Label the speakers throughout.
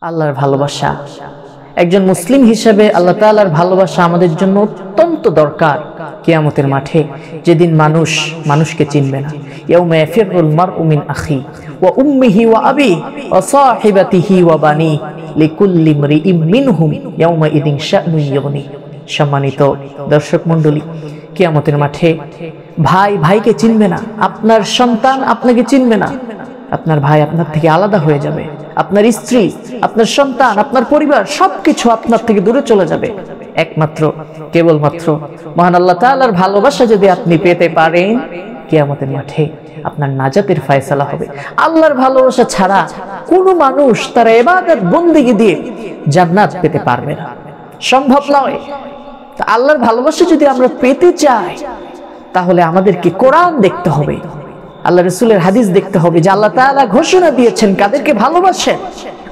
Speaker 1: আল্লাহর ভালোবাসা একজন মুসলিম হিসেবে আল্লাহ তাআলার ভালোবাসা আমাদের জন্য অত্যন্ত দরকার। কিয়ামতের মাঠে যেদিন মানুষ মানুষকে চিনবে না, ইয়াউমা ইয়াফিরুল মারউ মিন আখি ওয়া উম্মিহি ওয়া আবিহি ওয়া সাহিবাতিহি ওয়া বানি লিকুল্লি ইমরিইম মিনহুম ইয়াউমা ইদিন শা'নুন ইউগনি। সম্মানিত দর্শক মণ্ডলী, কিয়ামতের মাঠে ভাই ভাইকে চিনবে না, আপনার সন্তান আপনাকে চিনবে না, আপনার ভাই আপনার থেকে আলাদা হয়ে যাবে, আপনার স্ত্রী, আপনার সন্তান, আপনার পরিবার সবকিছু আপনার থেকে দূরে চলে যাবে। একমাত্র কেবলমাত্র মহান আল্লাহ তাআলার ভালোবাসা যদি আপনি পেতে পারেন, কিয়ামতের মাঠে আপনার নাজাতের ফয়সালা হবে। আল্লাহর ভালোবাসা ছাড়া কোনো মানুষ তার ইবাদত বন্দেগী দিয়ে জান্নাত পেতে পারবে না, সম্ভব নয়। তা আল্লাহর ভালোবাসা যদি আমরা পেতে চাই, তাহলে আমাদেরকে কোরআন দেখতে হবে, আল্লাহ রাসূলের হাদিস দেখতে হবে যে আল্লাহ তাআলা ঘোষণা দিয়েছেন কাদেরকে ভালোবাসেন।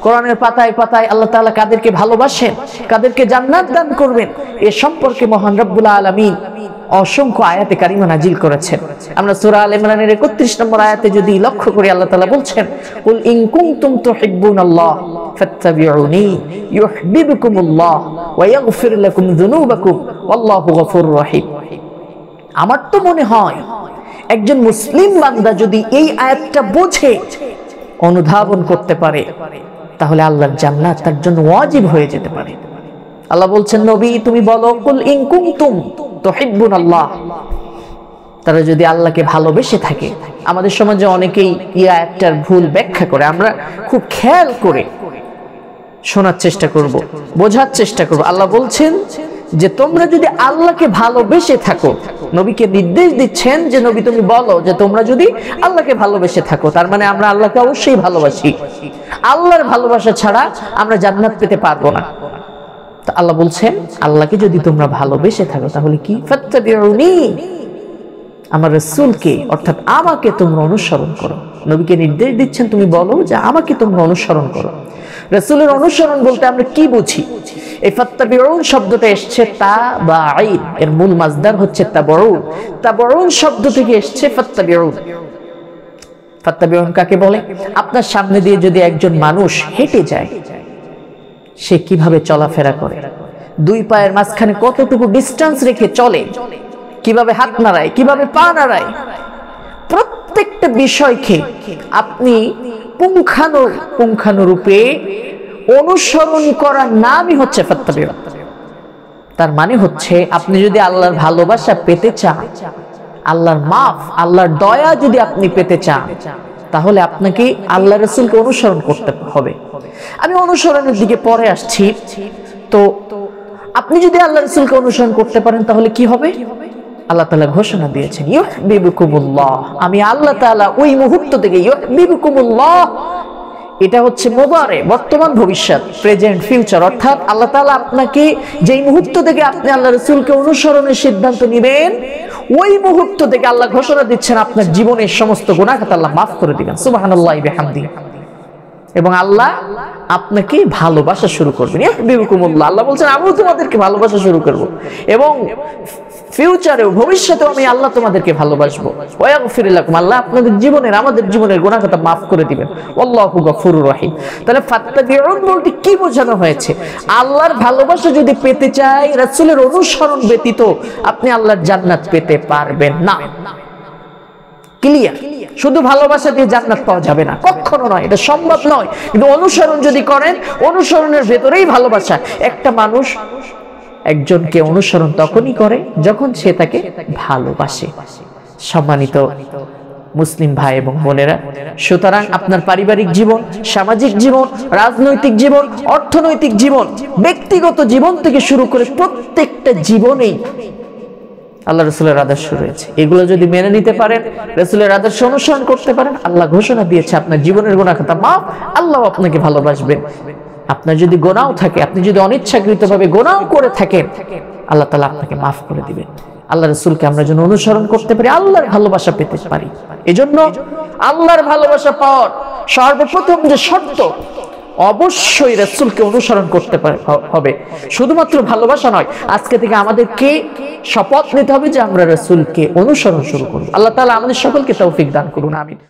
Speaker 1: কোরআনের পাতায় পাতায় আল্লাহ তাআলা কাদেরকে ভালোবাসেন, কাদেরকে জান্নাত দান করবেন, এ সম্পর্কে মহান রব্বুল আলামিন অসংখ্য আয়াতে কারিমা নাজিল করেছেন। আমরা সূরা আল ইমরানের 31 নম্বর আয়াতে যদি লক্ষ্য করি, আল্লাহ তাআলা বলছেন, কুল ইন কুনতুম তুহিব্বুনাল্লাহ ফাত্তাবিউনি ইউহিব্বুকুমুল্লাহ ওয়া ইয়াগফির লাকুম যুনুবাকুম ওয়াল্লাহু গফুরুর রহিম। আমার তো মনে হয় একজন মুসলিম বান্দা যদি এই আয়াতটা বুঝে অনুধাবন করতে পারে, তাহলে আল্লাহর জান্নাত তার জন্য ওয়াজিব হয়ে যেতে পারে। আল্লাহ বলছেন, নবী তুমি বলো, কুল ইন কুনতুম তুহিব্বুনাল্লাহ। তারা যদি আল্লাহকে ভালোবেসে থাকে। আমাদের সমাজে অনেকেই এই আয়াতটার ভুল ব্যাখ্যা করে, আমরা খুব খেয়াল করে শোনার চেষ্টা করব, বোঝার চেষ্টা করব। আল্লাহ বলছেন যে তোমরা যদি আল্লাহকে ভালোবেসে থাকো, নবীকে নির্দেশ দিচ্ছেন যে নবী তুমি বলো যে তোমরা যদি আল্লাহকে ভালোবেসে থাকো, তার মানে আমরা আল্লাহকে অবশ্যই ভালোবাসি। আল্লাহর ভালোবাসা ছাড়া আমরা জান্নাত পেতে পারবো না। তো আল্লাহ বলছেন, আল্লাহকে যদি তোমরা ভালোবেসে থাকো তাহলে কি, ফাত্তাবিউনি, আমার রাসূলকে অর্থাৎ আমাকে তোমরা অনুসরণ করো। নবীকে নির্দেশ দিচ্ছেন তুমি বলো যে আমাকে তোমরা অনুসরণ করো। রাসূলের অনুসরণ বলতে আমরা কি বুঝি? এই ফাত্তাবিউন শব্দটা এসেছে তাবাঈন, এর মূল মাসদার হচ্ছে তাবাউন। তাবাউন শব্দ থেকে এসেছে ফাত্তাবিউন। ফাত্তাবিউন কাকে বলে? আপনার সামনে দিয়ে যদি একজন মানুষ হেঁটে যায়, সে কিভাবে চলাফেরা করে, দুই পায়ের মাঝখানে কতটুকু ডিসটেন্স রেখে চলে, কিভাবে হাত নাড়ায়, কিভাবে পা নাড়ায়, প্রত্যেকটা বিষয়কে আপনি পুঙ্খানুরূপে অনুসরণ করার নামই হচ্ছে ফাত্তাবিউন। তার মানে হচ্ছে আপনি যদি আল্লাহর ভালোবাসা পেতে চান, আল্লাহর মাফ, আল্লাহর দয়া যদি আপনি পেতে চান, তাহলে আপনাকে আল্লাহ রাসূলকে অনুসরণ করতে হবে। আমি অনুসরণের দিকে পরে আসছি। তো আপনি যদি আল্লাহ রাসূলকে অনুসরণ করতে পারেন তাহলে কি হবে? আল্লাহ তাআলা ঘোষণা দিয়েছেন, ইউহিব্বুকুমুল্লাহ, আমি আল্লাহ তাআলা ওই মুহূর্ত থেকে ইউহিব্বুকুমুল্লাহ, এটা হচ্ছে মুবারে, বর্তমান ভবিষ্যৎ, প্রেজেন্ট ফিউচার, অর্থাৎ আল্লাহ তাআলা আপনাকে যেই মুহূর্ত থেকে আপনি আল্লাহ রাসূলকে অনুসরণের সিদ্ধান্ত নেবেন, ওই মুহূর্ত থেকে আল্লাহ ঘোষণা দিচ্ছেন আপনার জীবনের সমস্ত গুনাহ খাতা আল্লাহ মাফ করে দিবেন। সুবহানাল্লাহি বিহামদিহি। এবং আল্লাহ আপনাকে ভালোবাসা শুরু করবেন। ইউহিব্বুকুমুল্লাহ, আল্লাহ বলছেন আমিও তোমাদেরকে ভালোবাসা শুরু করব, এবং ফিউচারেও, ভবিষ্যতেও আমি আল্লাহ তোমাদেরকে ভালোবাসবো। ওয়া ইয়াগফির লাকুম, আল্লাহ আপনাদের জীবনের, আমাদের জীবনের গুনাহ খাতা মাফ করে দিবেন। আল্লাহু গফুরুর রহিম। তাহলে ফাত্তাবিউন বলতে কি বোঝানো হয়েছে? আল্লাহর ভালোবাসা যদি পেতে চাই, রাসূলের অনুসরণ ব্যতীত আপনি আল্লাহর জান্নাত পেতে পারবেন না। ক্লিয়ার? শুধু ভালোবাসা দিয়ে জান্নাত পাওয়া যাবে না, কখনো নয়, এটা সম্ভব নয়। কিন্তু অনুসরণ যদি করেন, অনুসরণের ভেতরেই ভালোবাসা। একটা মানুষ একজনকে অনুসরণ তখনই করে যখন সে তাকে ভালোবাসে। সম্মানিত মুসলিম ভাই এবং বোনেরা, সুতরাং আপনার পারিবারিক জীবন, সামাজিক জীবন, রাজনৈতিক জীবন, অর্থনৈতিক জীবন, ব্যক্তিগত জীবন থেকে শুরু করে প্রত্যেকটা জীবনেই আল্লাহ রাসূলের আদর্শ রয়েছে। এগুলো যদি মেনে নিতে পারেন, রাসূলের আদর্শ অনুসরণ করতে পারেন, আল্লাহ ঘোষণা দিয়েছে আপনার জীবনের গুনাহ খাতা মাফ, আল্লাহ আপনাকে ভালোবাসবেন। আপনার যদি গুনাহ থাকে, আপনি যদি অনিচ্ছাকৃতভাবে গুনাহ করে থাকেন, আল্লাহ তাআলা আপনাকে মাফ করে দিবেন। আল্লাহ রাসূলকে আমরা যেন অনুসরণ করতে পারি, আল্লাহর ভালোবাসা পেতে পারি। এজন্য আল্লাহর ভালোবাসা পাওয়ার সর্বপ্রথম যে শর্ত, অবশ্যই রাসূলকে অনুসরণ করতে হবে। শুধুমাত্র ভালোবাসা নয়, আজকে থেকে আমাদেরকে শপথ নিতে হবে যে আমরা রাসূলকে অনুসরণ শুরু করব। আল্লাহ তাআলা আমাদের সকলকে তৌফিক দান করুন, আমিন।